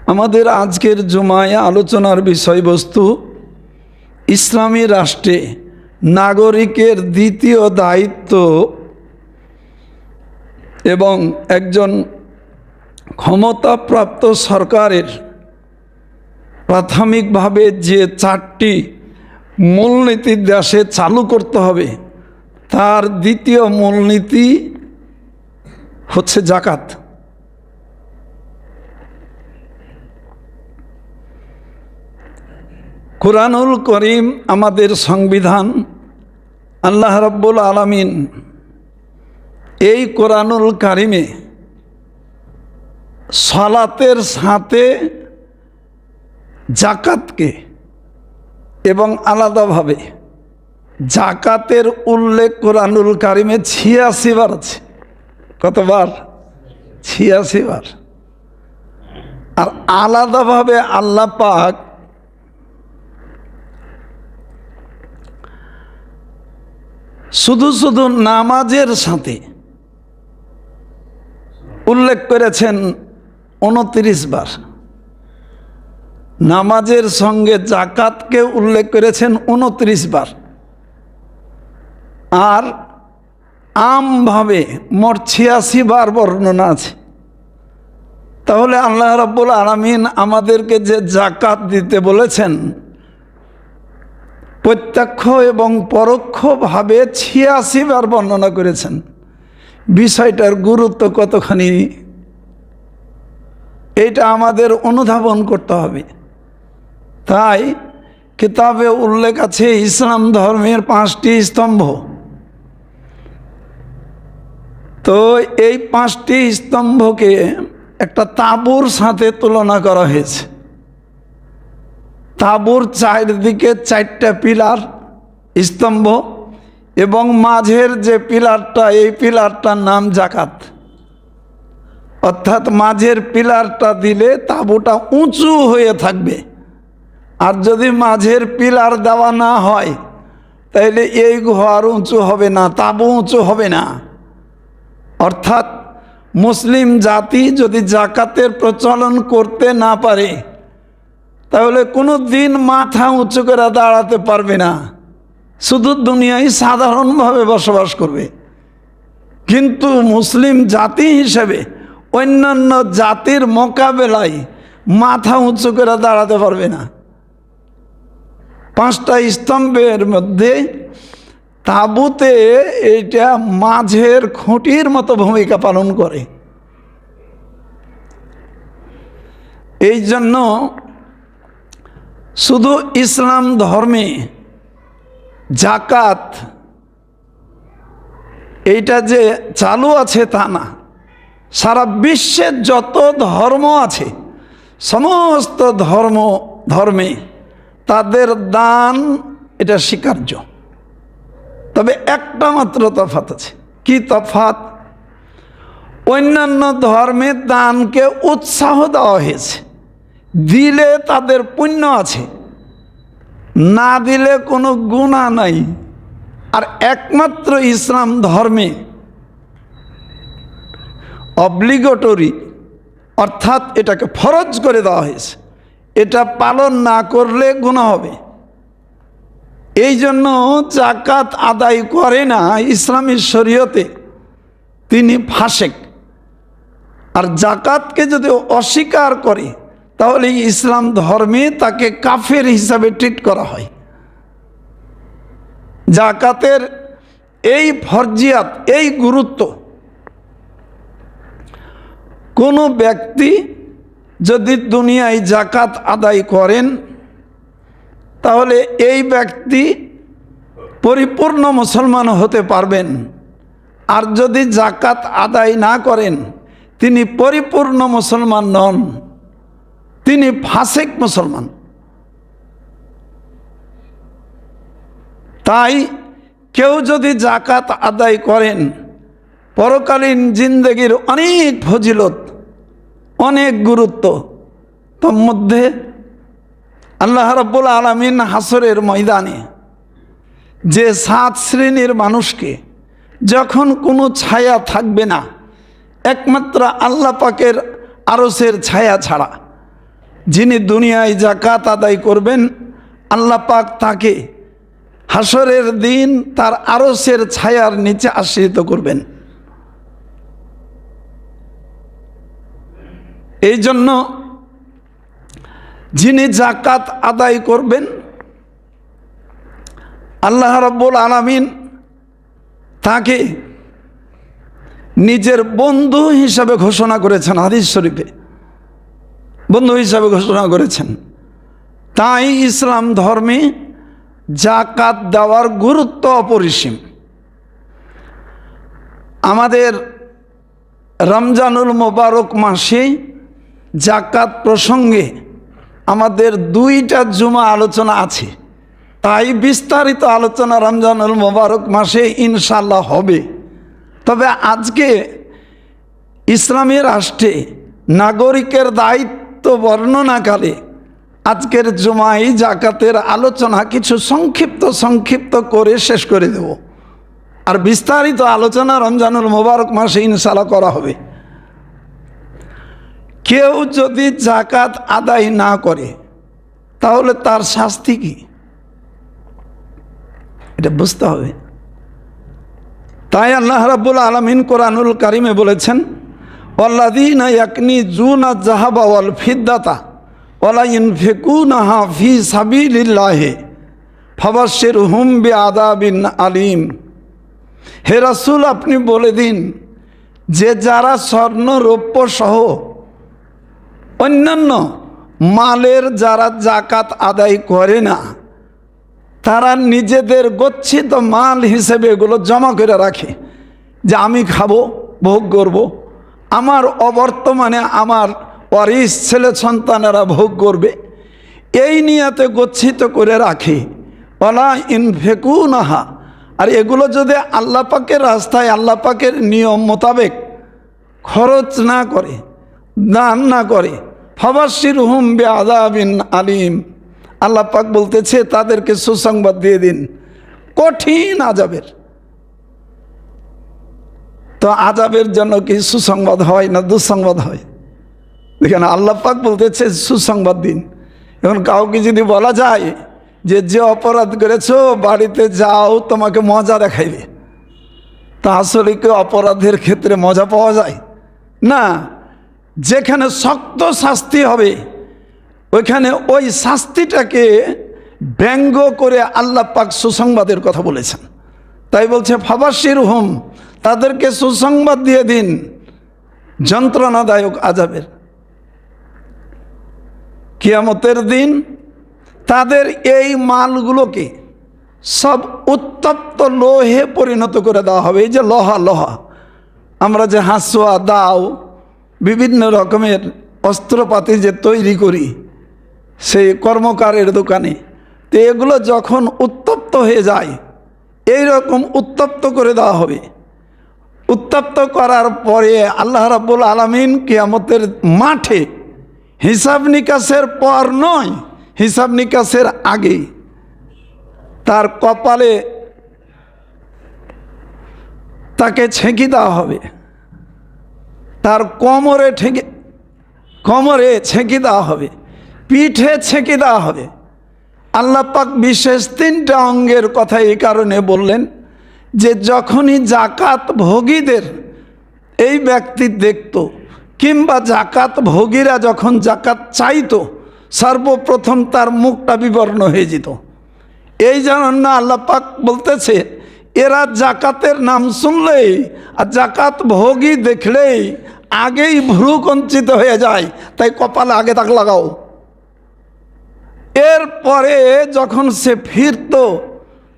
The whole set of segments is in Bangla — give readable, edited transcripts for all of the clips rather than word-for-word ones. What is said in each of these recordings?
আমাদের আজকের জুমায় আলোচনার বিষয়বস্তু ইসলামী রাষ্ট্রে নাগরিকের দ্বিতীয় দায়িত্ব এবং একজন ক্ষমতাপ্রাপ্ত সরকারের প্রাথমিকভাবে যে 4টি মূলনীতি দেশে চালু করতে হবে তার দ্বিতীয় মূলনীতি হচ্ছে যাকাত। কুরআনুল করিম আমাদের সংবিধান, আল্লাহ রাব্বুল আলামিন এই কুরআনুল কারিমে সালাতের সাথে যাকাতকে এবং আলাদাভাবে যাকাতের উল্লেখ কুরআনুল কারিমে 86 বার আছে। কতবার? 86 বার। আর আলাদাভাবে আল্লাহ পাক শুধু শুধু নামাজের সাথে উল্লেখ করেছেন 29 বার, নামাজের সঙ্গে যাকাতকে উল্লেখ করেছেন 29 বার, আর আমভাবে মোট 86 বার বর্ণনা আছে। তাহলে আল্লাহ রাব্বুল আলামিন আমাদেরকে যে যাকাত দিতে বলেছেন প্রত্যক্ষ এবং পরোক্ষভাবে 86 বার বর্ণনা করেছেন। বিষয়টার গুরুত্ব কতখানি এটা আমাদের অনুধাবন করতে হবে। তাই কিতাবে উল্লেখ আছে ইসলাম ধর্মের 5টি স্তম্ভ। তো এই 5টি স্তম্ভকে একটা তাঁবুর সাথে তুলনা করা হয়েছে। তাঁবুর চারদিকে 4টা পিলার স্তম্ভ এবং মাঝের যে পিলারটা, এই পিলারটার নাম যাকাত। অর্থাৎ মাঝের পিলারটা দিলে তাঁবুটা উঁচু হয়ে থাকবে, আর যদি মাঝের পিলার দেওয়া না হয় তাহলে এই ঘর উঁচু হবে না, তাঁবু উঁচু হবে না। অর্থাৎ মুসলিম জাতি যদি যাকাতের প্রচলন করতে না পারে তাহলে কোনো দিন মাথা উঁচু করে দাঁড়াতে পারবে না, শুধু দুনিয়ায় সাধারণভাবে বসবাস করবে। কিন্তু মুসলিম জাতি হিসেবে অন্যান্য জাতির মোকাবেলায় মাথা উঁচু করে দাঁড়াতে পারবে না। 5টা স্তম্ভের মধ্যে তাঁবুতে এটা মাঝের খুঁটির মতো ভূমিকা পালন করে। এই জন্য শুধু ইসলাম ধর্মে যাকাত এইটা যে চালু আছে তা না, সারা বিশ্বের যত ধর্ম আছে সমস্ত ধর্মে তাদের দান এটা স্বীকার্য। তবে একটা মাত্র তফাৎ আছে। কি তফাৎ? অন্যান্য ধর্মের দানকে উৎসাহ দেওয়া হয়েছে, দিলে তাদের পুণ্য আছে, না দিলে কোনো গুনাহ নাই। আর একমাত্র ইসলাম ধর্মে অব্লিগেটরি, অর্থাৎ এটাকে ফরজ করে দেওয়া হয়েছে, এটা পালন না করলে গুনাহ হবে। এই জন্য যাকাত আদায় করে না ইসলামী শরীয়তে তিনি ফাসেক। আর যাকাতকে যদি অস্বীকার করে তাহলে ইসলাম ধর্মে তাকে কাফের হিসাবে ট্রিট করা হয়। যাকাতের এই ফরজিয়াত, এই গুরুত্ব, কোনো ব্যক্তি যদি দুনিয়ায় যাকাত আদায় করেন তাহলে এই ব্যক্তি পরিপূর্ণ মুসলমান হতে পারবেন। আর যদি যাকাত আদায় না করেন তিনি পরিপূর্ণ মুসলমান নন, তিনি ফাসেক মুসলমান। তাই কেউ যদি যাকাত আদায় করেন পরকালীন জিন্দেগির অনেক ফজিলত, অনেক গুরুত্ব। তার মধ্যে আল্লাহ রাব্বুল আলামিন হাসরের ময়দানে যে 7 শ্রেণীর মানুষকে, যখন কোনো ছায়া থাকবে না একমাত্র আল্লাহ পাকের আরশের ছায়া ছাড়া, যিনি দুনিয়ায় যাকাত আদায় করবেন আল্লাহ পাক তাকে হাসরের দিন তার আরশের ছায়ার নিচে আশ্রিত করবেন। এই জন্য যিনি যাকাত আদায় করবেন আল্লাহ রাব্বুল আলামিন তাকে নিজের বন্ধু হিসাবে ঘোষণা করেছেন। হাদিস শরীফে বন্ধু হিসাবে ঘোষণা করেছেন। তাই ইসলাম ধর্মে যাকাত দেওয়ার গুরুত্ব অপরিসীম। আমাদের রমজানুল মোবারক মাসে যাকাত প্রসঙ্গে আমাদের 2টা জুমা আলোচনা আছে, তাই বিস্তারিত আলোচনা রমজানুল মোবারক মাসে ইনশাল্লাহ হবে। তবে আজকে ইসলামী রাষ্ট্রে নাগরিকের দায়িত্ব বর্ণনাকালে আজকের জুমায় যাকাতের আলোচনা কিছু সংক্ষিপ্ত করে শেষ করে দেব, আর বিস্তারিত আলোচনা রমজানুল মোবারক মাসে ইনশাল্লাহ করা হবে। কেউ যদি যাকাত আদায় না করে তাহলে তার শাস্তি কি, এটা বুঝতে হবে। তাই আল্লাহ রাব্বুল আলামিন কোরআনুল কারিমে বলেছেন, ওয়াল্লাযীনা ইয়াকনিজুনা যাহাবা ওয়াল ফিদ্দাতা ওয়ালা ইউনফিকুনাহা ফি সাবিলিল্লাহি ফাবাশশিরহুম বিআযাবিন আলীম। হে রাসূল, আপনি বলে দিন যে যারা স্বর্ণ রৌপ্য সহ অন্যান্য মালের যারা যাকাত আদায় করে না, তারা নিজেদের গচ্ছিত মাল হিসেবে এগুলো জমা করে রাখে, যে আমি খাবো, ভোগ করব, আমার অবর্তমানে আমার ওয়ারিস ছেলে সন্তানেরা ভোগ করবে, এই নিয়তে গচ্ছিত করে রাখে। ওয়ালা ইউনফিকুনাহা, আর এগুলো যদি আল্লাহ পাকের রাস্তায় আল্লাহ পাকের নিয়ম মোতাবেক খরচ না করে, দান না করে, ফাবাশশিরহুম বিআযাবিন আলীম, আল্লাহ পাক বলতেছে তাদেরকে সুসংবাদ দিয়ে দিন কঠিন আযাবের। তো আযাবের জন্য কি সুসংবাদ হয় না দুঃসংবাদ হয়? দেখেন, আল্লাহ পাক বলতেছে সুসংবাদ দিন। এখন কাউকে যদি বলা যায় যে যে অপরাধ করেছো বাড়িতে যাও, তোমাকে মজা দেখাইবে, তা আসলে কি অপরাধের ক্ষেত্রে মজা পাওয়া যায়? না, যেখানে শক্ত শাস্তি হবে ওইখানে ওই শাস্তিটাকে ব্যঙ্গ করে আল্লাহ পাক সুসংবাদের কথা বলেছেন। তাই বলছে ফাবাশশিরহুম, তাদেরকে সুসংবাদ দিয়ে দিন যন্ত্রণাদায়ক আযাবের। কিয়ামতের দিন তাদের এই মালগুলোকে সব উত্তপ্ত লোহে পরিণত করে দেওয়া হবে। এই যে লোহা আমরা যে হাঁসুয়া, দাও, বিভিন্ন রকমের অস্ত্রপাতি যে তৈরি করি সেই কর্মকারের দোকানে, তো এগুলো যখন উত্তপ্ত হয়ে যায় এই রকম উত্তপ্ত করে দেওয়া হবে। উত্তপ্ত করার পরে আল্লাহ রাব্বুল আলামিন কিয়ামতের মাঠে হিসাব নিকাশের পর নয়, হিসাব নিকাশের আগে তার কপালে তাকে ছেঁকি দেওয়া হবে, তার কোমরে ছেঁকি দেওয়া হবে, পিঠে ছেঁকি দেওয়া হবে। আল্লাহ পাক বিশেষ 3টা অঙ্গের কথা এই কারণে বললেন যে যখনই যাকাত ভোগীদের এই ব্যক্তি দেখত, কিংবা যাকাত ভোগীরা যখন যাকাত চাইতো, সর্বপ্রথম তার মুখটা বিবর্ণ হয়ে যেত। এই জন্য আল্লাহ পাক বলতেছে এরা যাকাতের নাম শুনলেই আর যাকাত ভোগী দেখলেই আগেই ভ্রু কঞ্চিত হয়ে যায়, তাই কপালে আগে তাক লাগাও। এরপরে যখন সে ফিরত,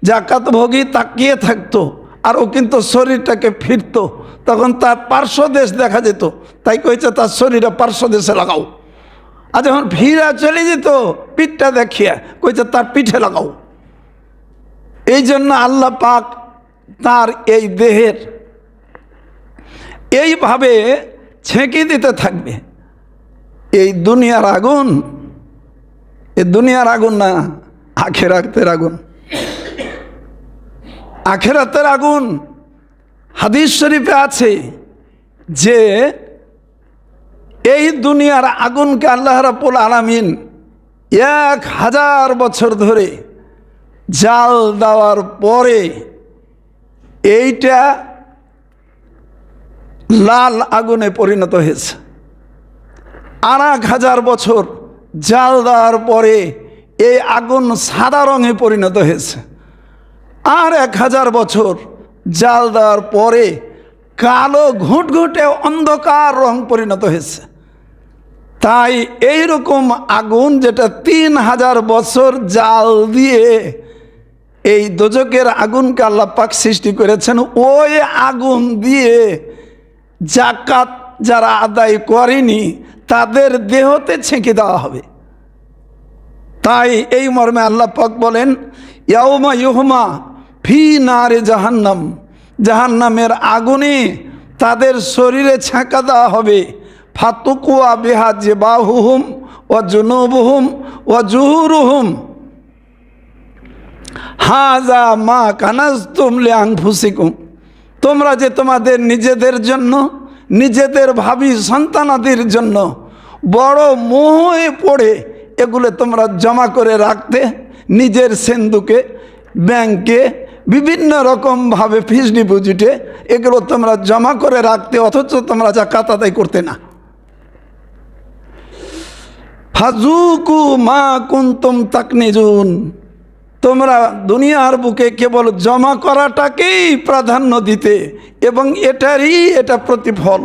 যাকাত ভোগী তাকিয়ে থাকতো আর ও কিন্তু শরীরটাকে ফিরত, তখন তার পার্শ্বদেশ দেখা যেত, তাই কইছে তার শরীরে পার্শ্বদেশে লাগাও। আর যখন ফিরা চলে যেত পিঠটা দেখিয়া কইছে তার পিঠে লাগাও। এই জন্য আল্লাহ পাক তার এই দেহের এইভাবে ছেঁকে দিতে থাকবে। এই দুনিয়ার আগুন, এই দুনিয়ার আগুন না, আখিরাতের আগুন। আখিরাতের আগুন হাদিস শরীফে আছে যে এই দুনিয়ার আগুনকে আল্লাহ রাব্বুল আলামিন 1000 বছর ধরে জাল দেওয়ার পরে এইটা লাল আগুনে পরিণত হয়েছে। আর 1000 বছর জাল দেওয়ার পরে এই আগুন সাদা রঙে পরিণত হয়েছে। আর 1000 বছর জাল দেওয়ার পরে কালো ঘুটঘুটে অন্ধকার রং পরিণত হয়েছে। তাই এই রকম আগুন যেটা 3000 বছর জাল দিয়ে এই দোজকের আগুনকে আল্লাহ পাক সৃষ্টি করেছেন, ওই আগুন দিয়ে যাকাত যারা আদায় করেনি তাদের দেহতে ছেঁকে দেওয়া হবে। তাই এই মর্মে আল্লাহ পাক বলেন, ইয়াউমা ইউহমা ফি নারে জাহান্নাম, জাহান্নামের আগুনে তাদের শরীরে ছেঁকা দেওয়া হবে। ফাতুকুয়া বিহা জিবাহুহুম ওয়া জুনুবুহুম ওয়া জুহুরুহুম হাযা মা কানাজতুম লিআনফুসিকুম, তোমরা যে তোমাদের নিজেদের জন্য, নিজেদের ভাবি সন্তানাদির জন্য বড় মোহে পড়ে এগুলো তোমরা জমা করে রাখতে, নিজের সিন্ধুকে, ব্যাংকে, বিভিন্ন রকমভাবে ফিক্সড ডিপোজিটে এগুলো তোমরা জমা করে রাখতে, অথচ তোমরা যাকাত আদায় করতে না। ফাজুকু মা কুনতুম তাকনিজুন, তোমরা দুনিয়ার বুকে কেবল জমা করাটাকেই প্রাধান্য দিতে এবং এটা প্রতিফল।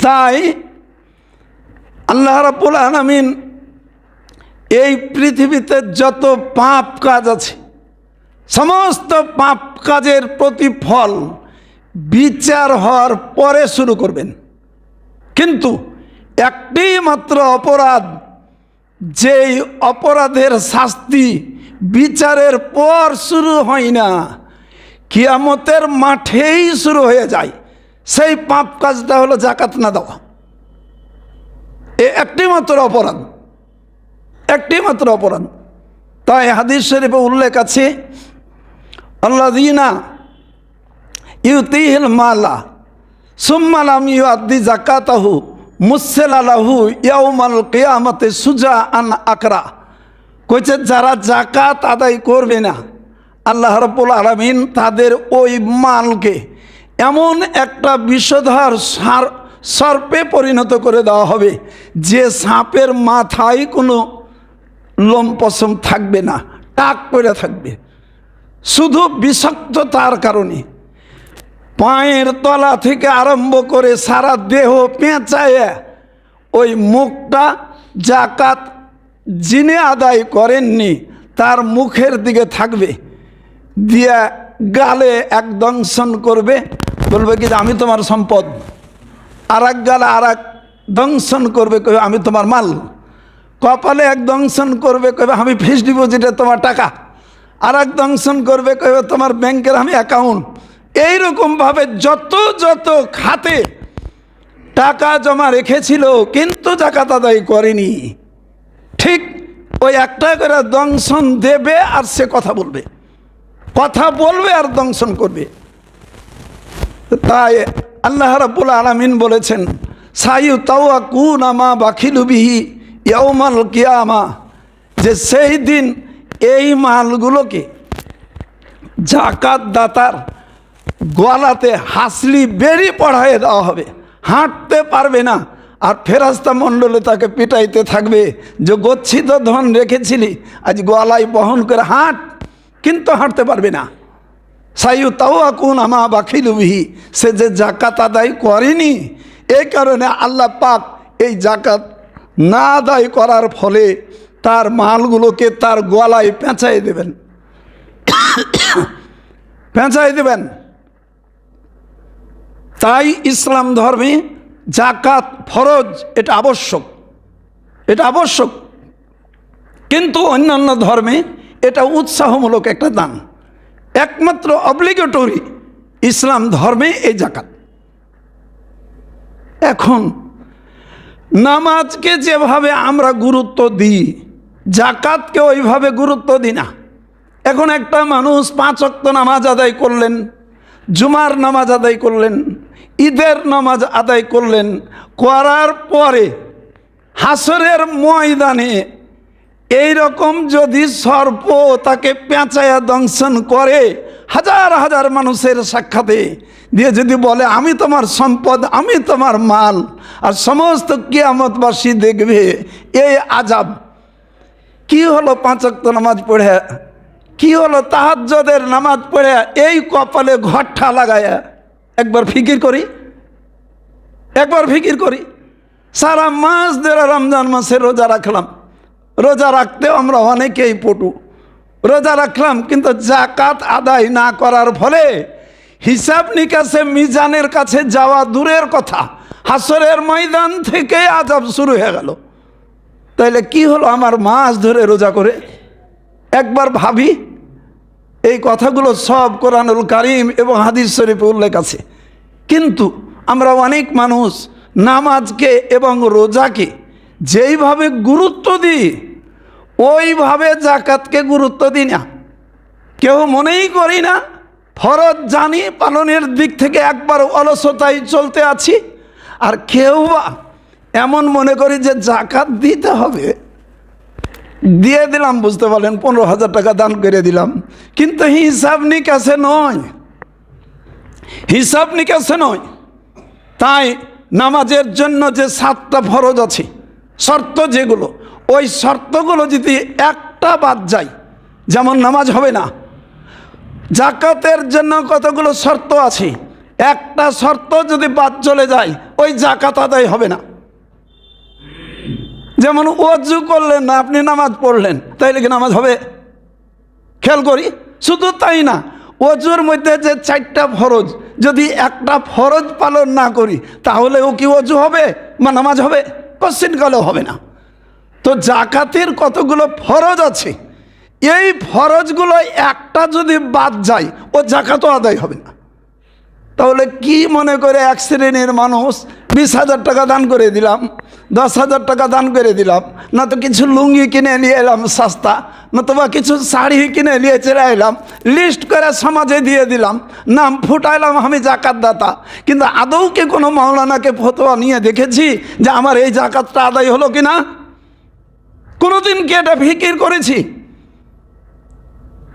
তাই আল্লাহ রাব্বুল আলামিন এই পৃথিবীতে যত পাপ কাজ আছে সমস্ত পাপ কাজের প্রতিফল বিচার হওয়ার পরে শুরু করবেন। কিন্তু একটি মাত্র অপরাধ, যেই অপরাধের শাস্তি বিচারের পর শুরু হয় না, কিয়ামতের মাঠেই শুরু হয়ে যায়, সেই পাপ কাজটা হলো যাকাত না দেওয়া। একটি মাত্র অপরাধ, একটি মাত্র অপরাধ। তাই হাদিস শরীফে উল্লেখ আছে, আল্লাযীনা ইউতিহিল মালা সুম্মা লাম ইউআদ্দি যাকাতাহু মুসসেলা লাহু ইয়াউমাল কিয়ামাতে সুজাআন আকরা। কইছে যারা যাকাত আদায় করবে না, আল্লাহ রাব্বুল আলামিন তাদের ওই মালকে এমন একটা বিষধর সর্পে পরিণত করে দেওয়া হবে, যে সাপের মাথায় কোনো লোম পশম থাকবে না, টাক করে থাকবে, শুধু বিষাক্ততার কারণে পায়ের তলা থেকে আরম্ভ করে সারা দেহ পেঁচায় ওই মুখটা যাকাত যিনি আদায় করেননি তার মুখের দিকে থাকবে, দিয়া গালে এক দংশন করবে, বলবে কি আমি তোমার সম্পদ, আর এক গালে আর এক দংশন করবে, কবে আমি তোমার মাল, কপালে এক দংশন করবে, কবে আমি ফিক্সড ডিপোজিটে তোমার টাকা, আর এক দংশন করবে, কবে তোমার ব্যাংকের আমি অ্যাকাউন্ট। এইরকমভাবে যত যত খাতে টাকা জমা রেখেছিল কিন্তু যাকাত আদায় করেনি, ঠিক ওই একটা করে দংশন দেবে আর সে কথা বলবে, কথা বলবে আর দংশন করবে। তাই আল্লাহ রাব্বুল আলামিন বলেছেন, সাইয়ুতাওয়াকুনা মা বাখিলু বিহি ইয়াউমাল কিয়ামা, যে সেই দিন এই মালগুলোকে যাকাত দাতার গলাতে হাসলি বেরি পড়ায় দেওয়া হবে, হাঁটতে পারবে না, আর ফেরেশতা মণ্ডলে তাকে পিটাইতে থাকবে যে গচ্ছিত ধন রেখেছিলি আজ গলায় বহন করে হাঁট, কিন্তু হাঁটতে পারবে না। সাইয়ুতাওয়াকুনা মা বাখিলু বিহি, সে যে যাকাত আদায় করেনি, এই কারণে আল্লাহ পাক এই যাকাত না আদায় করার ফলে তার মালগুলোকে তার গলায় পেঁচাই দেবেন, পেঁচাই দেবেন। তাই ইসলাম ধর্মে যাকাত ফরজ, এটা আবশ্যক, এটা আবশ্যক। কিন্তু অন্যান্য ধর্মে এটা উৎসাহমূলক একটা দান, একমাত্র অব্লিগেটরি ইসলাম ধর্মে এই যাকাত। এখন নামাজকে যেভাবে আমরা গুরুত্ব দিই, যাকাতকে ওইভাবে গুরুত্ব দিই না। এখন একটা মানুষ 5 ওয়াক্ত নামাজ আদায় করলেন, জুমার নামাজ আদায় করলেন, ঈদের নামাজ আদায় করলেন, করার পরে হাসরের ময়দানে এই রকম যদি সর্প তাকে পেঁচায়া দংশন করে হাজার হাজার মানুষের সাক্ষাতে দিয়ে যদি বলে আমি তোমার সম্পদ, আমি তোমার মাল, আর সমস্ত কিয়ামতবাসী দেখবে এই আযাব। কি হলো 5 ওয়াক্ত নামাজ পড়ে, কি হলো তাহাজ্জুদের নামাজ পড়ে এই কপালে ঘট্টা লাগায়া? একবার ফিকির করি, একবার ফিকির করি। সারা মাস ধরে রমজান মাসে রোজা রাখলাম, রোজা রাখতেও আমরা অনেকেই পটু, রোজা রাখলাম কিন্তু যাকাত আদায় না করার ফলে হিসাব নিকাশে মিজানের কাছে যাওয়া দূরের কথা, হাসরের ময়দান থেকে আযাব শুরু হয়ে গেল। তাইলে কি হলো আমার মাস ধরে রোজা করে? একবার ভাবি, এই কথাগুলো সব কোরআনুল কারীম এবং হাদিস শরীফে উল্লেখ আছে। কিন্তু আমরা অনেক মানুষ নামাজকে এবং রোজাকে যেইভাবে গুরুত্ব দিই ওইভাবে জাকাতকে গুরুত্ব দিই না। কেউ মনেই করি না, ফরজ জানি, পালনের দিক থেকে একবার অলসতায় চলতে আছি। আর কেউ বা এমন মনে করি যে জাকাত দিতে হবে, দিয়ে দিলাম, বুঝতে পারলেন, 15,000 টাকা দান করে দিলাম, কিন্তু হিসাব নিকাশে নয়, হিসাব নিকাশে নয়। তাই নামাজের জন্য যে 7টা ফরজ আছে, শর্ত যেগুলো, ওই শর্তগুলো যদি একটা বাদ যায়, যেমন নামাজ হবে না। জাকাতের জন্য কতগুলো শর্ত আছে, একটা শর্ত যদি বাদ চলে যায় ওই জাকাত আদায় হবে না। যেমন ওযু করলেন না, আপনি নামাজ পড়লেন, তাইলে কি নামাজ হবে? খেয়াল করি। শুধু তাই না, ওযুর মধ্যে যে 4টা ফরজ, যদি একটা ফরজ পালন না করি তাহলে ও কি ওযু হবে বা নামাজ হবে? কোশ্চিনকালেও হবে না। তো জাকাতের কতগুলো ফরজ আছে, এই ফরজগুলো একটা যদি বাদ যায় ও জাকাতও আদায় হবে না। তাহলে কি মনে করে এক শ্রেণীর মানুষ 20,000 টাকা দান করে দিলাম, 10,000 টাকা দান করে দিলাম, না তো কিছু লুঙ্গি কিনে নিয়ে এলাম সস্তা, নতুবা কিছু শাড়ি কিনে নিয়ে চলে এলাম, লিস্ট করে সমাজে দিয়ে দিলাম, নাম ফুটাইলাম আমি জাকাত দাতা। কিন্তু আদৌ কি কোনো মাওলানাকে ফতোয়া নিয়ে দেখেছি যে আমার এই জাকাতটা আদায় হলো কিনা? কোনোদিন কি এটা ফিকির করেছি?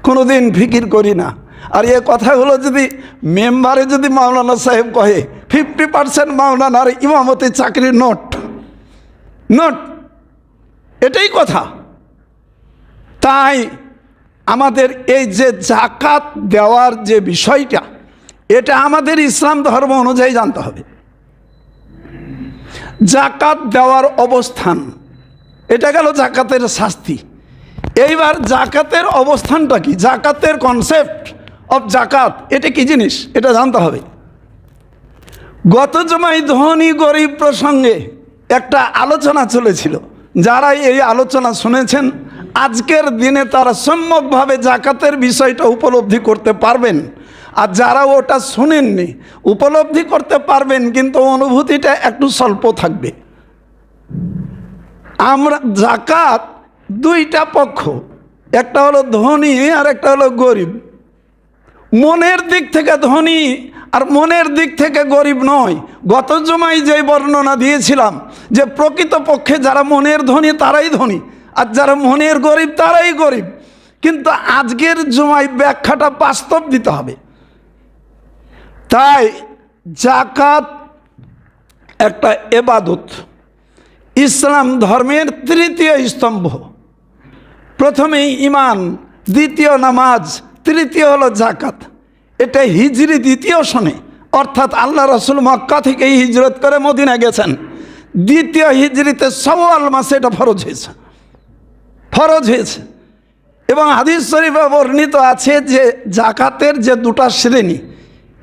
কোনোদিন ফিকির করি না। আর এ কথাগুলো যদি মেম্বারে যদি মাওলানা সাহেব কহে 50% মাওলানার ইমামতি চাকরির নোট, এটাই কথা। তাই আমাদের এই যে জাকাত দেওয়ার যে বিষয়টা, এটা আমাদের ইসলাম ধর্ম অনুযায়ী জানতে হবে। জাকাত দেওয়ার অবস্থান, এটা গেল জাকাতের শাস্তি। এইবার জাকাতের অবস্থানটা কি, জাকাতের কনসেপ্ট অফ জাকাত এটা কি জিনিস, এটা জানতে হবে। গত জমায় ধনী গরিব প্রসঙ্গে একটা আলোচনা চলেছিল। যারা এই আলোচনা শুনেছেন আজকের দিনে তারা সম্যকভাবে জাকাতের বিষয়টা উপলব্ধি করতে পারবেন, আর যারা ওটা শুনেননি উপলব্ধি করতে পারবেন, কিন্তু অনুভূতিটা একটু স্বল্প থাকবে। আমরা জাকাত 2টা পক্ষ, একটা হলো ধনী আর একটা হলো গরিব। মনের দিক থেকে ধনী আর মনের দিক থেকে গরিব নয়। গত জমায় যে বর্ণনা দিয়েছিলাম যে প্রকৃতপক্ষে যারা মনের ধনী তারাই ধনী, আর যারা মনের গরিব তারাই গরিব। কিন্তু আজকের জমায় ব্যাখ্যাটা বাস্তব দিতে হবে। তাই জাকাত একটা ইবাদত, ইসলাম ধর্মের 3য় স্তম্ভ। প্রথমেই ঈমান, দ্বিতীয় নামাজ, তৃতীয় হলো জাকাত। এটা হিজরি 2য় সনে, অর্থাৎ আল্লাহ রাসূল মক্কা থেকে হিজরত করে মদিনা গেছেন। 2য় হিজরিতে শাওয়াল মাসে এটা ফরজ হয়েছে। এবং হাদিস শরীফে বর্ণিত আছে যে জাকাতের যে 2টা শ্রেণী,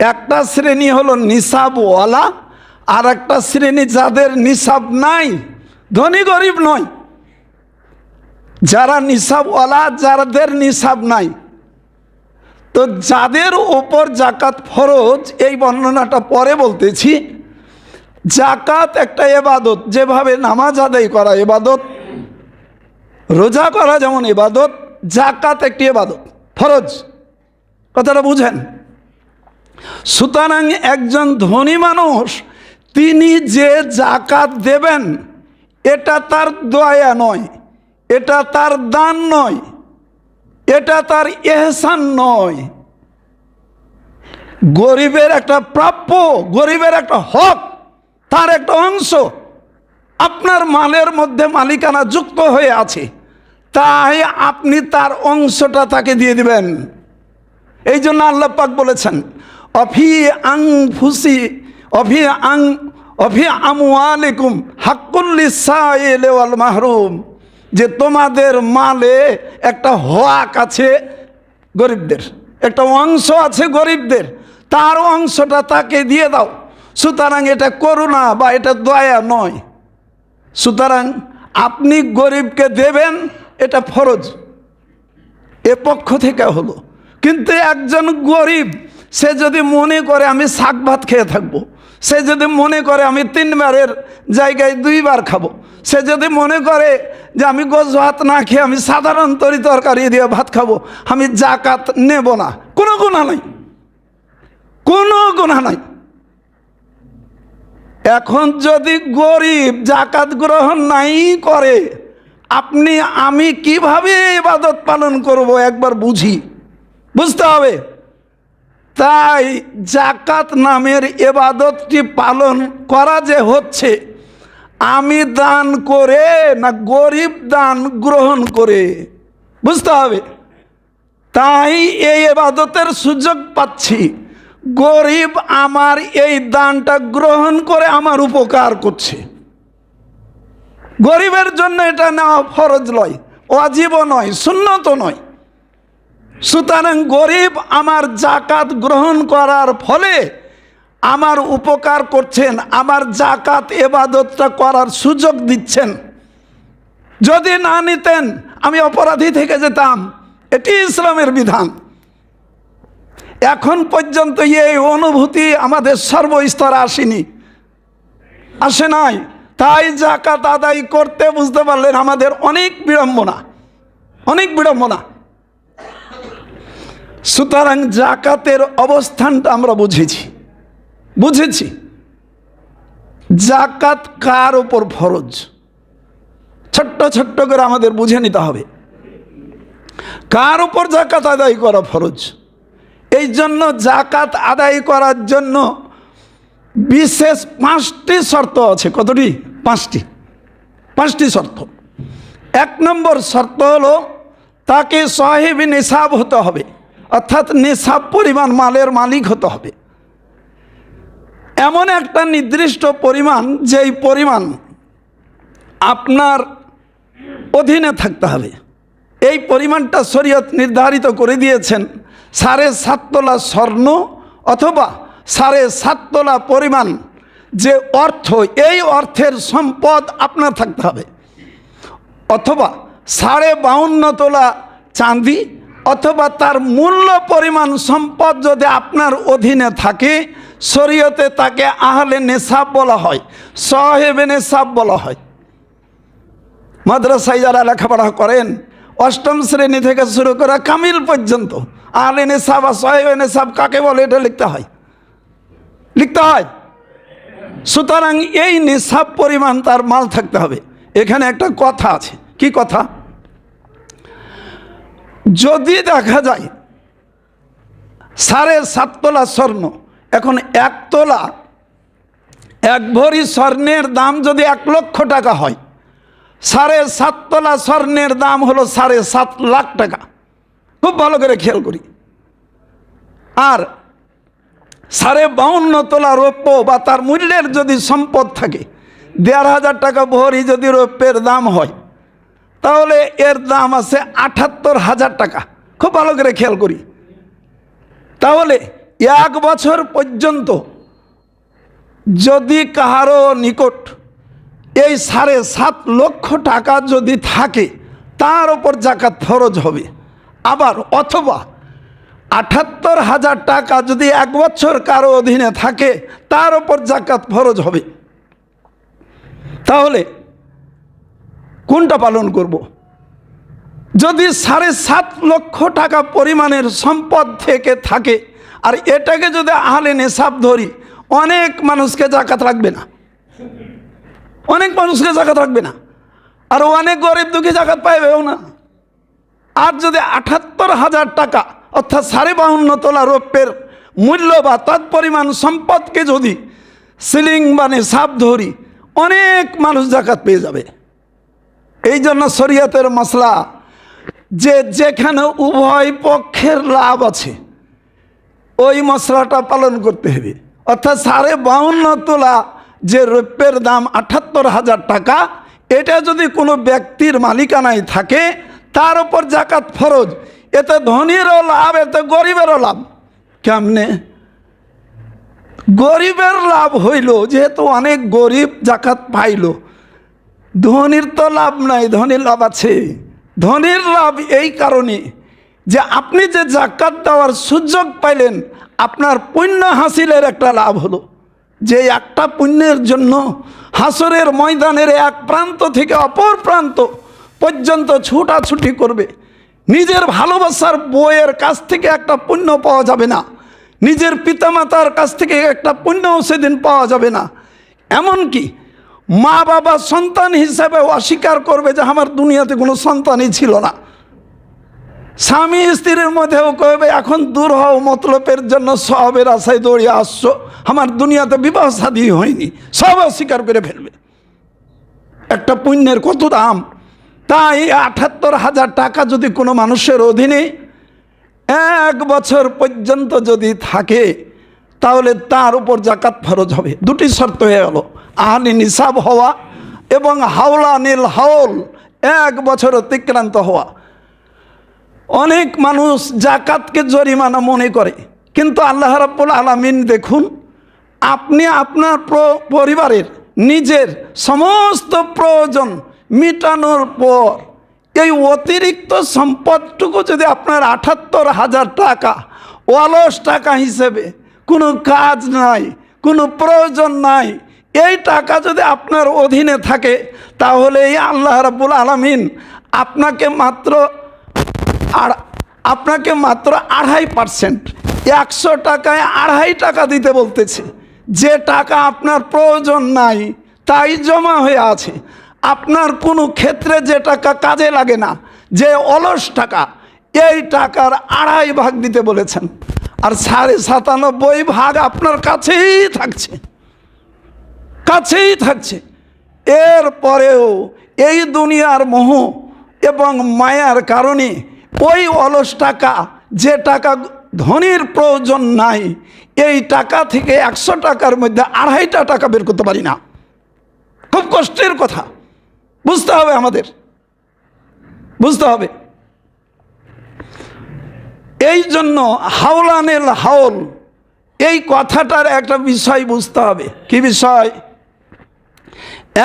একটা শ্রেণী হলো নিসাবওয়ালা, আর একটা শ্রেণী যাদের নিসাব নাই, ধনী গরিব নয়, যারা নিসাবওয়ালা, যাদের নিসাব নাই। তো যাদের ওপর জাকাত ফরজ, এই বর্ণনাটা পরে বলতেছি। জাকাত একটা ইবাদত, যেভাবে নামাজ আদায় করা ইবাদত, রোজা করা যেমন ইবাদত, জাকাত একটি ইবাদত, ফরজ। কথাটা বুঝেন? সুতরাং একজন ধনী মানুষ তিনি যে জাকাত দেবেন এটা তার দয়া নয়, এটা তার দান নয়, এটা তার ইহসান নয়, গরিবের একটা প্রাপ্য, গরিবের একটা হক, তার একটা অংশ আপনার মালের মধ্যে মালিকানা যুক্ত হয়ে আছে, তাই আপনি তার অংশটা তাকে দিয়ে দিবেন। এই জন্য আল্লাহ পাক বলেছেন অফি আমওয়ালিকুম হাক্কুল লিসাইলি ওয়াল মাহরুম, যে তোমাদের মালে একটা হক আছে গরিবদের, একটা অংশ আছে গরিবদের, তার অংশটা তাকে দিয়ে দাও। সুতরাং এটা করুণা বা এটা দয়া নয়। সুতরাং আপনি গরিবকে দেবেন, এটা ফরজ, এ পক্ষ থেকে হলো। কিন্তু একজন গরিব সে যদি মনে করে আমি শাক ভাত খেয়ে থাকবো, সে যদি মনে করে আমি 3 বারের জায়গায় 2 বার খাবো, সে যদি মনে করে যে আমি গোছ ভাত না খেয়ে আমি সাধারণ তরি তরকারি দিয়ে ভাত খাবো, আমি জাকাত নেব না, কোনো গুনাহ নাই, কোনো গুনাহ নাই। এখন যদি গরিব জাকাত গ্রহণ নাই করে, আমি কিভাবে ইবাদত পালন করব একবার বুঝতে হবে। তাই জাকাত নামের ইবাদতটি পালন করা যে হচ্ছে, আমি দান করে না গরিব দান গ্রহণ করে, বুঝতে হবে। তাই এই ইবাদতের সুযোগ পাচ্ছি, গরিব আমার এই দানটা গ্রহণ করে আমার উপকার করছে। গরিবের জন্য এটা নেওয়া ফরজ নয়, ওয়াজিবও নয়, সুন্নতও নয়। সুতরাং গরিব আমার জাকাত গ্রহণ করার ফলে আমার উপকার করছেন, আমার জাকাত ইবাদতটা করার সুযোগ দিচ্ছেন। যদি না নিতেন আমি অপরাধী থেকে যেতাম, এটি ইসলামের বিধান। এখন পর্যন্ত এই অনুভূতি আমাদের সর্বস্তরে আসে নাই। তাই জাকাত আদায় করতে বুঝতে পারলেন আমাদের অনেক বিড়ম্বনা। সুতরাং জাকাতের অবস্থানটা আমরা বুঝেছি। জাকাত কার উপর ফরজ, ছোট্ট করে আমাদের বুঝে নিতে হবে কার উপর জাকাত আদায় করা ফরজ। এই জন্য জাকাত আদায় করার জন্য বিশেষ 5টি শর্ত আছে। কতটি? 5টি শর্ত। 1 নম্বর শর্ত হলো তাকে সাহিবি নিসাব হতে হবে, অর্থাৎ নিসাব পরিমাণ মালের মালিক হতে হবে। এমন একটা নির্দিষ্ট পরিমাণ, যেই পরিমাণ আপনার অধীনে থাকতে হবে। এই পরিমাণটা শরীয়ত নির্ধারিত করে দিয়েছেন 7.5 তোলা স্বর্ণ অথবা 7.5 তোলা পরিমাণ যে অর্থ, এই অর্থের সম্পদ আপনার থাকতে হবে, অথবা 52.5 তোলা চাঁদি অথবা তার মূল্য পরিমাণ সম্পদ যদি আপনার অধীনে থাকে, শরীয়তে তাকে আহলে নেশাব বলা হয়, সাহেবে নেশাব বলা হয়। মাদ্রাসায় যারা লেখাপড়া করেন 8ম শ্রেণী থেকে শুরু করে কামিল পর্যন্ত আহলে নেশাব আর সাহেবে নেশাব কাকে বলে এটা লিখতে হয়। সুতরাং এই নেশাব পরিমাণ তার মাল থাকতে হবে। এখানে একটা কথা আছে। কি কথা? যদি দেখা যায় 7.5 তোলা স্বর্ণ, এখন 1 তোলা 1 ভরি স্বর্ণের দাম যদি 1 লক্ষ টাকা হয়, 7.5 তোলা স্বর্ণের দাম হলো 7.5 লাখ টাকা। খুব ভালো করে খেয়াল করি। আর 52.5 তোলা রৌপ্য বা তার মূল্যের যদি সম্পদ থাকে, 1,500 টাকা ভরি যদি রৌপ্যের দাম হয়, তাহলে এর দাম আছে 78,000 টাকা। খুব ভালো করে খেয়াল করি। তাহলে 1 বছর পর্যন্ত যদি কাহারো নিকট এই 7.5 লক্ষ টাকা যদি থাকে, তার উপর জাকাত ফরজ হবে। আবার অথবা 78,000 টাকা যদি 1 বছর কারো অধীনে থাকে, তার উপর জাকাত ফরজ হবে। তাহলে কোনটা পালন করব? যদি 7.5 লক্ষ টাকা পরিমাণের সম্পদ থেকে থাকে আর এটাকে যদি আহলে নেশাব ধরি, অনেক মানুষকে জাকাত রাখবে না, অনেক মানুষকে জাকাত রাখবে না, আর অনেক গরিব দুঃখী জাকাত পাইবেও না। আর যদি ৭৮,০০০ টাকা অর্থাৎ 52.৫ তোলা রৌপ্যের মূল্য বা তৎপরিমাণ সম্পদকে যদি সিলিং বা নেশাব ধরি, অনেক মানুষ জাকাত পেয়ে যাবে। এই জন্য শরীয়তের মাসলা যে যেখানে উভয় পক্ষের লাভ আছে ওই মশলাটা পালন করতে হবে। অর্থাৎ 52.৫ তোলা যে রৌপ্যের দাম ৭৮,০০০ টাকা, এটা যদি কোনো ব্যক্তির মালিকানায় থাকে তার উপর জাকাত ফরজ। এতে ধনীরও লাভ, এতে গরিবেরও লাভ। কেমনে? গরিবের লাভ হইল, যেহেতু অনেক গরিব জাকাত পাইল, ধনীর তো লাভ নাই। ধনীর লাভ আছে। ধনীর লাভ এই কারণে যে আপনি যে জাকাত দেওয়ার সুযোগ পাইলেন, আপনার পুণ্য হাসিলের একটা লাভ হলো। যে একটা পুণ্যের জন্য হাসরের ময়দানের এক প্রান্ত থেকে অপর প্রান্ত পর্যন্ত ছুটাছুটি করবে। নিজের ভালোবাসার বউয়ের কাছ থেকে একটা পুণ্য পাওয়া যাবে না, নিজের পিতামাতার কাছ থেকে একটা পুণ্যও সেদিন পাওয়া যাবে না। এমনকি মা বাবা সন্তান হিসেবে অস্বীকার করবে যে আমার দুনিয়াতে কোনো সন্তানই ছিল না। স্বামী স্ত্রীর মধ্যেও কবে এখন দূর হও, মতলবের জন্য সবের আশায় দৌড়িয়ে আসছো, আমার দুনিয়াতে বিবাহ শাদী হয়নি, সব অস্বীকার করে ফেলবে। একটা পুণ্যের কত দাম! তাই ৭৮,০০০ টাকা যদি কোনো মানুষের অধীনে 1 বছর পর্যন্ত যদি থাকে, তাহলে তার উপর জাকাত ফরজ হবে। দুটি শর্ত হয়ে গেল, আহলি নিসাব হওয়া এবং হাওলানিল হাওল 1 বছর অতিক্রান্ত হওয়া। অনেক মানুষ জাকাতকে জরিমানা মনে করে, কিন্তু আল্লাহ রাব্বুল আলামিন দেখুন, আপনি আপনার পরিবারের নিজের সমস্ত প্রয়োজন মিটানোর পর এই অতিরিক্ত সম্পদটুকু যদি আপনার ৭৮,০০০ টাকা অলস টাকা হিসেবে, কোনো কাজ নাই, কোনো প্রয়োজন নাই, এই টাকা যদি আপনার অধীনে থাকে, তাহলে এই আল্লাহ রাব্বুল আলামিন আপনাকে মাত্র 2.5%, 100 টাকায় 2.5 টাকা দিতে বলতেছে। যে টাকা আপনার প্রয়োজন নাই তাই জমা হয়ে আছে, আপনার কোনো ক্ষেত্রে যে টাকা কাজে লাগে না, যে অলস টাকা, এই টাকার 2.5 ভাগ দিতে বলেছেন। আর 97.5 ভাগ আপনার কাছেই থাকছে, কাছেই থাকছে। এরপরেও এই দুনিয়ার মোহ এবং মায়ার কারণে ওই অলস টাকা, যে টাকা ধনীর প্রয়োজন নাই, এই টাকা থেকে 100 টাকার মধ্যে 2.5টা টাকা বের করতে পারি না। খুব কষ্টের কথা, বুঝতে হবে, আমাদের বুঝতে হবে। এই জন্য হাওলানেল হাওল, এই কথাটার একটা বিষয় বুঝতে হবে। কি বিষয়?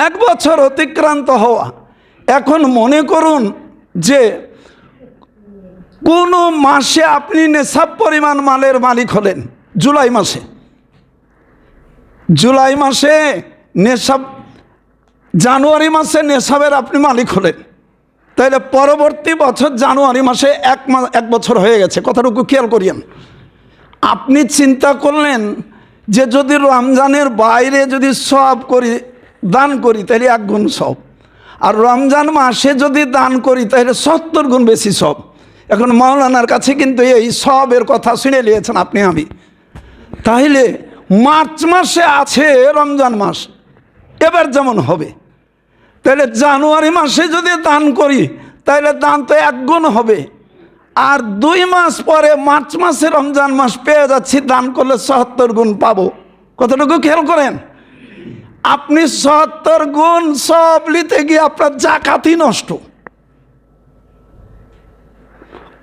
1 বছর অতিক্রান্ত হওয়া। এখন মনে করুন যে কোনো মাসে আপনি নেশাব পরিমাণ মালের মালিক হলেন, জুলাই মাসে নেশাব, জানুয়ারি মাসে নেশাবের আপনি মালিক হলেন, তাইলে পরবর্তী বছর জানুয়ারি মাসে 1 বছর হয়ে গেছে। কথাটুকু খেয়াল করিয়েন। আপনি চিন্তা করলেন যে যদি রমজানের বাইরে যদি সব করি, দান করি, তাহলে 1 গুণ সব, আর রমজান মাসে যদি দান করি তাহলে 70 গুণ বেশি সব। এখন মাওলানার কাছে কিন্তু এই সবের কথা শুনে নিয়েছেন আপনি, আমি। তাহলে মার্চ মাসে আছে রমজান মাস, এবার যেমন হবে, তাহলে জানুয়ারি মাসে যদি দান করি তাহলে দান তো 1 গুণ হবে। আর 2 মাস পরে মার্চ মাসে রমজান মাস পেয়ে যাচ্ছি, দান করলে 70 গুণ পাবো। কতটুকু খেয়াল করেন? আপনি 70 গুণ সব নিতে গিয়ে আপনার জাকাতই নষ্ট।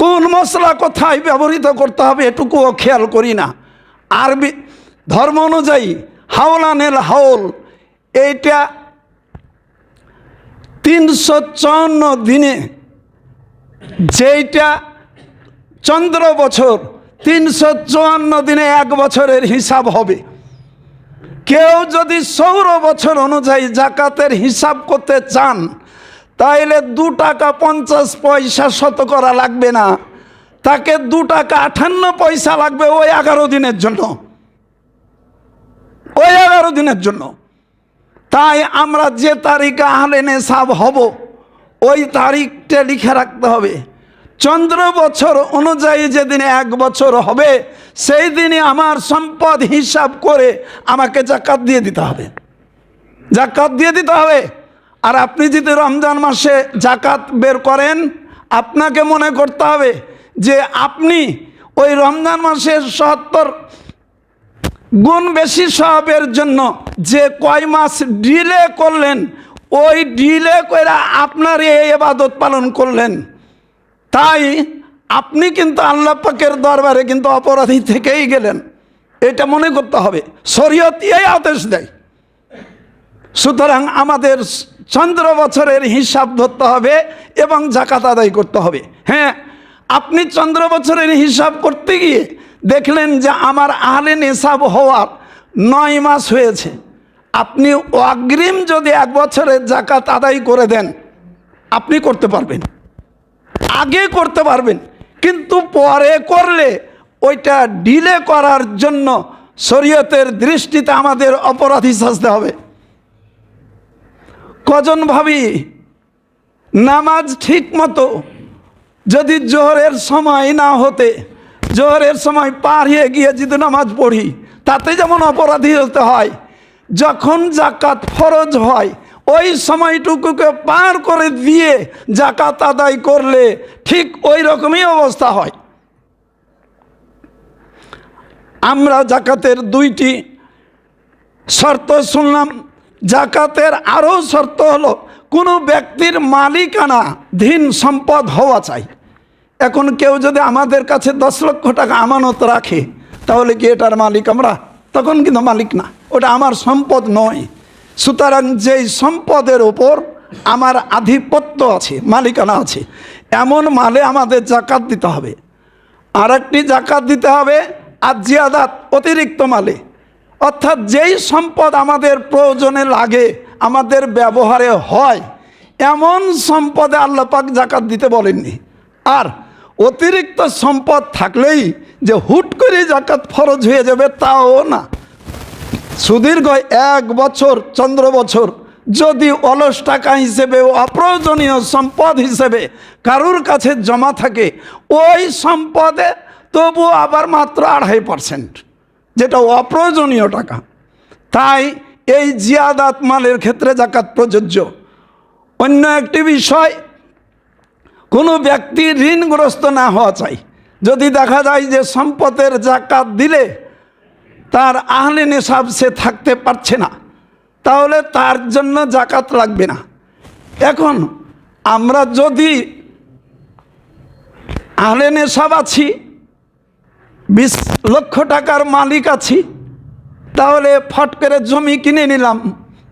কোন মশলা কোথায় ব্যবহৃত করতে হবে এটুকুও খেয়াল করি না। আরবি ধর্ম অনুযায়ী হাওলানেল হাওল, এইটা 354 দিনে, যেইটা চন্দ্র বছর 354 দিনে 1 বছরের হিসাব হবে। কেউ যদি সৌর বছর অনুযায়ী জাকাতের হিসাব করতে চান, তাইলে 2 টাকা 50 পয়সা শতকরা লাগবে না, তাকে 2 টাকা 58 পয়সা লাগবে ওই 11 দিনের জন্য, ওই 11 দিনের জন্য। তাই আমরা যে তারিখে আহলে নেশাব হব ওই তারিখটা লিখে রাখতে হবে। চন্দ্র বছর অনুযায়ী যেদিন 1 বছর হবে সেই দিনে আমার সম্পদ হিসাব করে আমাকে জাকাত দিয়ে দিতে হবে, জাকাত দিয়ে দিতে হবে। আর আপনি যদি রমজান মাসে জাকাত বের করেন, আপনাকে মনে করতে হবে যে আপনি ওই রমজান মাসের 70 গুণ বেশি সওয়াবের জন্য যে কয় মাস ডিলে করলেন, ওই ডিলে করে আপনার এই ইবাদত পালন করলেন। তাই আপনি কিন্তু আল্লাহ পাকের দরবারে কিন্তু অপরাধী থেকেই গেলেন, এটা মনে করতে হবে। শরীয়ত এই আদেশ দেয়। সুতরাং আমাদের চন্দ্র বছরের হিসাব ধরতে হবে এবং জাকাত আদায় করতে হবে। হ্যাঁ, আপনি চন্দ্র বছরের হিসাব করতে গিয়ে দেখলেন যে আমার আহলে নেশাব হওয়ার 9 মাস হয়েছে, আপনি অগ্রিম যদি 1 বছরের জাকাত আদায় করে দেন আপনি করতে পারবেন, আগে করতে পারবেন। কিন্তু পরে করলে ওইটা ডিলে করার জন্য শরীয়তের দৃষ্টিতে আমাদের অপরাধী সাজতে হবে। কজন ভাবি নামাজ ঠিক মতো যদি জোহরের সময় না হতে, জোহরের সময় পার হয়ে গিয়ে যদি নামাজ পড়ি তাতে যেমন অপরাধী হতে হয়, যখন জাকাত ফরজ হয় ওই সময়টুকুকে পার করে দিয়ে জাকাত আদায় করলে ঠিক ওই রকমই অবস্থা হয়। আমরা জাকাতের 2টি শর্ত শুনলাম। জাকাতের আরও শর্ত হলো কোনো ব্যক্তির মালিকানা ধীন সম্পদ হওয়া চাই। এখন কেউ যদি আমাদের কাছে 10 লক্ষ টাকা আমানত রাখে তাহলে কি এটার মালিক আমরা? তখন কিন্তু মালিক না, ওটা আমার সম্পদ নয়। সুতরাং যেই সম্পদের ওপর আমার আধিপত্য আছে, মালিকানা আছে, এমন মালে আমাদের জাকাত দিতে হবে। আর একটি জাকাত দিতে হবে আজিয়াদাত, অতিরিক্ত মালে, অর্থাৎ যেই সম্পদ আমাদের প্রয়োজনে লাগে, আমাদের ব্যবহারে হয়, এমন সম্পদে আল্লাহ পাক জাকাত দিতে বলেননি। আর অতিরিক্ত সম্পদ থাকলেই যে হুট করে জাকাত ফরজ হয়ে যাবে তাও না। সুদীর্ঘ 1 বছর চন্দ্র বছর যদি অলস টাকা হিসেবে, অপ্রয়োজনীয় সম্পদ হিসেবে কারুর কাছে জমা থাকে, ওই সম্পদে তবু আবার মাত্র 2.5%, যেটা অপ্রয়োজনীয় টাকা। তাই এই জিয়াদাত মালের ক্ষেত্রে জাকাত প্রযোজ্য। অন্য একটি বিষয়, কোনো ব্যক্তি ঋণগ্রস্ত না হওয়া চাই। যদি দেখা যায় যে সম্পদের জাকাত দিলে তার আহলে নেশাব সে থাকতে পারছে না, তাহলে তার জন্য জাকাত লাগবে না। এখন আমরা যদি আহলে নেশাব আছি, 20 লক্ষ টাকার মালিক আছি, তাহলে ফট করে জমি কিনে নিলাম,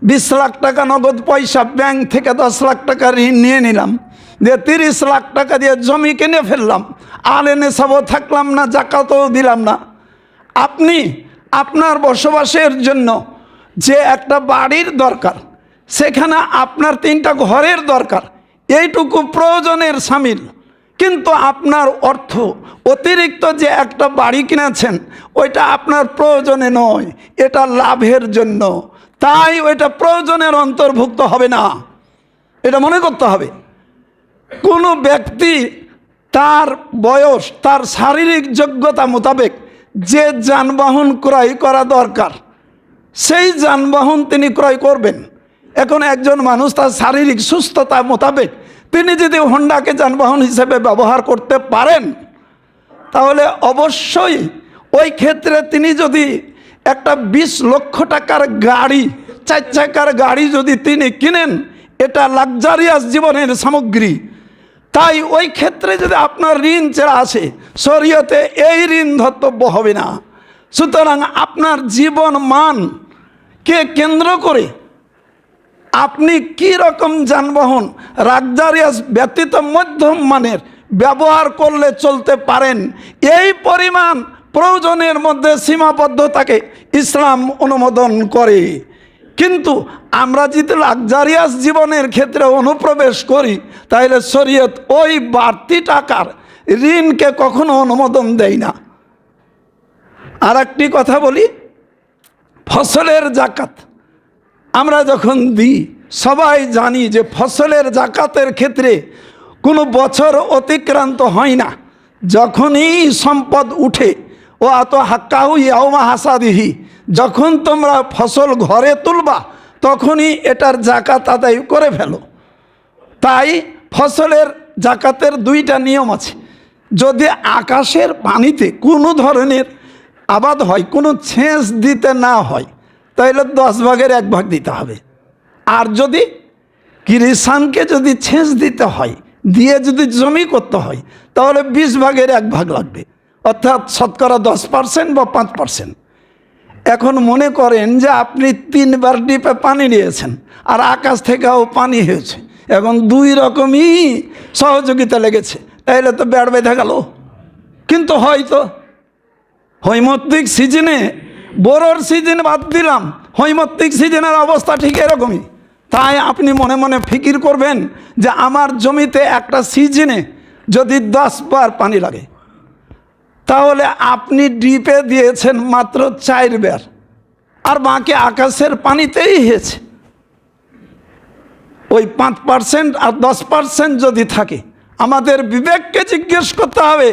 20 লাখ টাকা নগদ পয়সা, ব্যাংক থেকে 10 লাখ টাকা ঋণ নিয়ে নিলাম, দিয়ে 30 লাখ টাকা দিয়ে জমি কিনে ফেললাম, আহলে নেশাবও থাকলাম না, জাকাতও দিলাম না। আপনি আপনার বসবাসের জন্য যে একটা বাড়ির দরকার, সেখানে আপনার 3টা ঘরের দরকার, এইটুকু প্রয়োজনের সামিল। কিন্তু আপনার অর্থ অতিরিক্ত যে একটা বাড়ি কিনেছেন ওইটা আপনার প্রয়োজনে নয়, এটা লাভের জন্য, তাই ওইটা প্রয়োজনের অন্তর্ভুক্ত হবে না, এটা মনে করতে হবে। কোনো ব্যক্তি তার বয়স, তার শারীরিক যোগ্যতা মোতাবেক যে যানবাহন ক্রয় করা দরকার সেই যানবাহন তিনি ক্রয় করবেন। এখন একজন মানুষ তার শারীরিক সুস্থতা মোতাবেক তিনি যদি হোন্ডাকে যানবাহন হিসেবে ব্যবহার করতে পারেন, তাহলে অবশ্যই ওই ক্ষেত্রে তিনি যদি একটা 20 লক্ষ টাকার গাড়ি, 4 চাকার গাড়ি যদি তিনি কিনেন, এটা লাক্সারিয়াস জীবনের সামগ্রী। তাই ওই ক্ষেত্রে যদি আপনার ঋণ চেরা আসে, শরীয়তে এই ঋণ ধর্তব্য হবে না। সুতরাং আপনার জীবন মানকে কেন্দ্র করে আপনি কি রকম যানবাহন লাক্সারিয়াস ব্যতীত মধ্যম মানের ব্যবহার করলে চলতে পারেন, এই পরিমাণ প্রয়োজনের মধ্যে সীমাবদ্ধতাকে ইসলাম অনুমোদন করে। কিন্তু আমরা যদি লাক্সারিয়াস জীবনের ক্ষেত্রে অনুপ্রবেশ করি, তাহলে শরীয়ত ওই বাড়তি টাকার ঋণকে কখনো অনুমোদন দেয় না। আর একটি কথা বলি, ফসলের জাকাত আমরা যখন দিই, সবাই জানি যে ফসলের জাকাতের ক্ষেত্রে কোনো বছর অতিক্রান্ত হয় না। যখনই সম্পদ উঠে, ও আত হাক্কাহু ইয়াউমা হাসাদিহি, যখন তোমরা ফসল ঘরে তুলবা তখনই এটার জাকাত আদায় করে ফেলো। তাই ফসলের জাকাতের দুইটা নিয়ম আছে। যদি আকাশের পানিতে কোনো ধরনের আবাদ হয়, কোনো সেচ দিতে না হয়, তাহলে 10 ভাগের 1 ভাগ দিতে হবে। আর যদি কিষানকে যদি সেচ দিতে হয়, দিয়ে যদি জমি করতে হয়, তাহলে 20 ভাগের 1 ভাগ লাগবে, অর্থাৎ শতকরা 10% বা 5%। এখন মনে করেন যে আপনি 3 বার ডিপে পানি নিয়েছেন আর আকাশ থেকেও পানি হয়েছে, এখন 2 রকমই সহযোগিতা লেগেছে, তাইলে তো বেড় বেঁধে গেল। কিন্তু হয়তো হৈমত্তিক সিজনে, বোরোর সিজন বাদ দিলাম, হৈমত্তিক সিজনের অবস্থা ঠিক এরকমই। তাই আপনি মনে মনে ফিকির করবেন যে আমার জমিতে একটা সিজনে যদি 10 বার পানি লাগে, তাহলে আপনি ডিপে দিয়েছেন মাত্র 4 বার, আর বাকি আকাশের পানিতেই হয়েছে। ওই 5% আর 10% যদি থাকে, আমাদের বিবেককে জিজ্ঞেস করতে হবে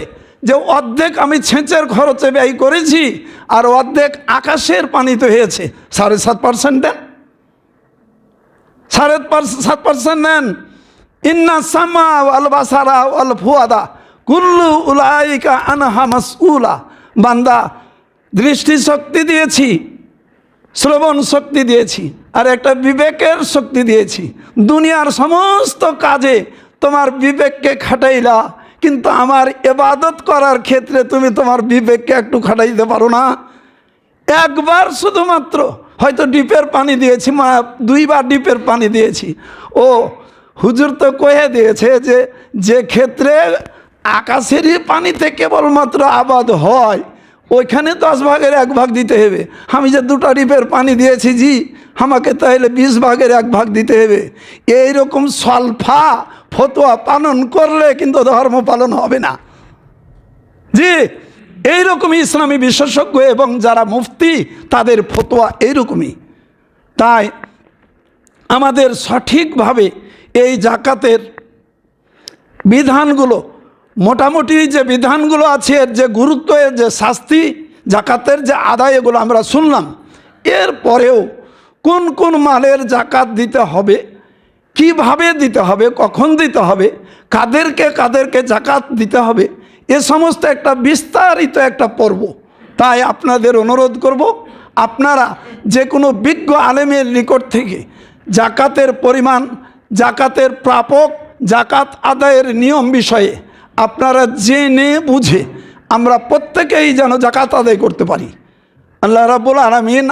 যে অর্ধেক আমি সেচের খরচে ব্যয় করেছি আর অর্ধেক আকাশের পানিতে হয়েছে, 7.5% দেন, 7.5% নেন। ইন্না সামা ওয়াল বাসারা ওয়াল ফুয়াদা কুল্লু উলাইকা আনহা মাসউলা। বান্দা, দৃষ্টিশক্তি দিয়েছি, শ্রবণ শক্তি দিয়েছি, আর একটা বিবেকের শক্তি দিয়েছি। দুনিয়ার সমস্ত কাজে তোমার বিবেককে খাটাইলা, কিন্তু আমার ইবাদত করার ক্ষেত্রে তুমি তোমার বিবেককে একটু খাটাইতে পারো না। একবার শুধুমাত্র হয়তো ডিপের পানি দিয়েছি, 2 বার ডিপের পানি দিয়েছি। ও হুজুর তো কয়ে দিয়েছে যে যে ক্ষেত্রে আকাশেরই পানিতে কেবলমাত্র আবাদ হয়, ওইখানে 10 ভাগের 1 ভাগ দিতে হবে। আমি যে 2টা ডিপের পানি দিয়েছি জি, আমাকে তাহলে 20 ভাগের 1 ভাগ দিতে হবে। এইরকম সলফা ফতোয়া পালন করলে কিন্তু ধর্ম পালন হবে না জি। এইরকমই ইসলামী বিশেষজ্ঞ এবং যারা মুফতি, তাদের ফতোয়া এইরকমই। তাই আমাদের সঠিকভাবে এই জাকাতের বিধানগুলো, মোটামুটি যে বিধানগুলো আছে, এর যে গুরুত্ব, এর যে শাস্তি, জাকাতের যে আদায়, এগুলো আমরা শুনলাম। এর পরেও কোন কোন মালের জাকাত দিতে হবে, কিভাবে দিতে হবে, কখন দিতে হবে, কাদেরকে কাদেরকে জাকাত দিতে হবে, এ সমস্ত একটা বিস্তারিত একটা পর্ব। তাই আপনাদের অনুরোধ করব, আপনারা যে কোনো বিজ্ঞ আলেমের নিকট থেকে জাকাতের পরিমাণ, জাকাতের প্রাপক, জাকাত আদায়ের নিয়ম বিষয়ে আপনারা জেনে বুঝে আমরা প্রত্যেকেই যেন জাকাত আদায় করতে পারি। আল্লাহ রাব্বুল আলামিন